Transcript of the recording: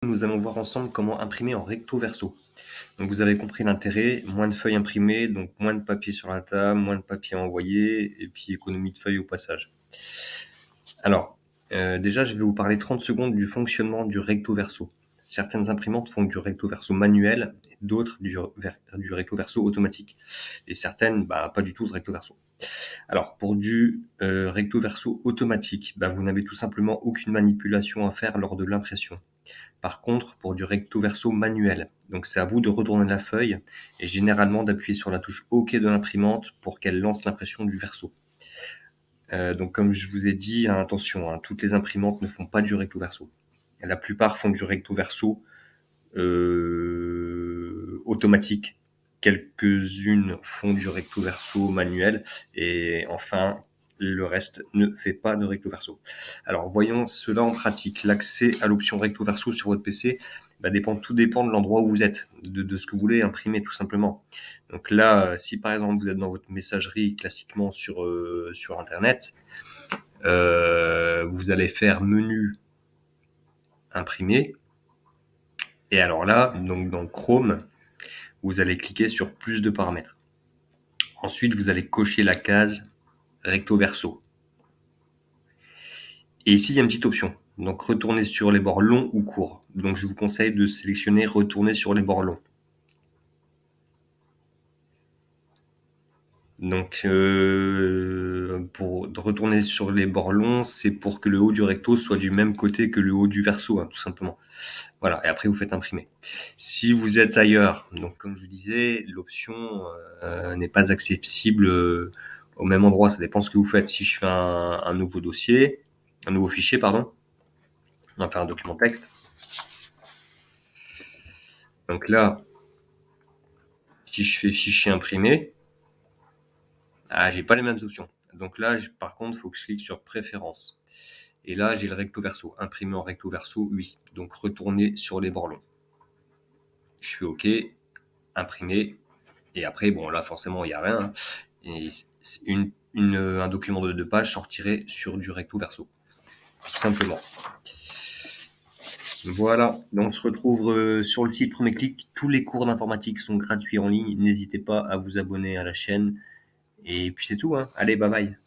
Nous allons voir ensemble comment imprimer en recto verso. Donc vous avez compris l'intérêt, moins de feuilles imprimées, donc moins de papier sur la table, moins de papier envoyé, et puis économie de feuilles au passage. Alors, déjà je vais vous parler 30 secondes du fonctionnement du recto verso. Certaines imprimantes font du recto verso manuel, et d'autres du recto verso automatique. Et certaines, pas du tout de recto verso. Alors, pour du recto verso automatique, vous n'avez tout simplement aucune manipulation à faire lors de l'impression. Par contre, pour du recto verso manuel, donc c'est à vous de retourner la feuille et généralement d'appuyer sur la touche OK de l'imprimante pour qu'elle lance l'impression du verso. Donc comme je vous ai dit, attention, toutes les imprimantes ne font pas du recto verso. La plupart font du recto verso automatique. Quelques-unes font du recto verso manuel et enfin le reste ne fait pas de recto verso. Alors voyons cela en pratique. L'accès à l'option recto verso sur votre PC tout dépend de l'endroit où vous êtes, de ce que vous voulez imprimer tout simplement. Donc là, si par exemple vous êtes dans votre messagerie classiquement sur internet, vous allez faire menu imprimer. Et alors là, donc dans Chrome, vous allez cliquer sur plus de paramètres. Ensuite, vous allez cocher la case recto verso. Et ici, il y a une petite option. Donc, retourner sur les bords longs ou courts. Donc, je vous conseille de sélectionner retourner sur les bords longs. Donc, pour retourner sur les bords longs, c'est pour que le haut du recto soit du même côté que le haut du verso, tout simplement. Voilà, et après vous faites imprimer. Si vous êtes ailleurs, donc comme je vous disais, l'option n'est pas accessible au même endroit, ça dépend ce que vous faites. Si je fais un nouveau dossier, un nouveau fichier, pardon, on va faire un document texte. Donc là, si je fais fichier imprimé, j'ai pas les mêmes options. Donc là, par contre, il faut que je clique sur préférences. Et là, j'ai le recto verso. Imprimer en recto verso, oui. Donc retourner sur les bords longs. Je fais OK, imprimer. Et après, bon, là, forcément, il n'y a rien. Et un document de 2 pages sortirait sur du recto verso. Tout simplement. Voilà, donc on se retrouve sur le site Premier Clic. Tous les cours d'informatique sont gratuits en ligne. N'hésitez pas à vous abonner à la chaîne. Et puis c'est tout. Allez, bye bye.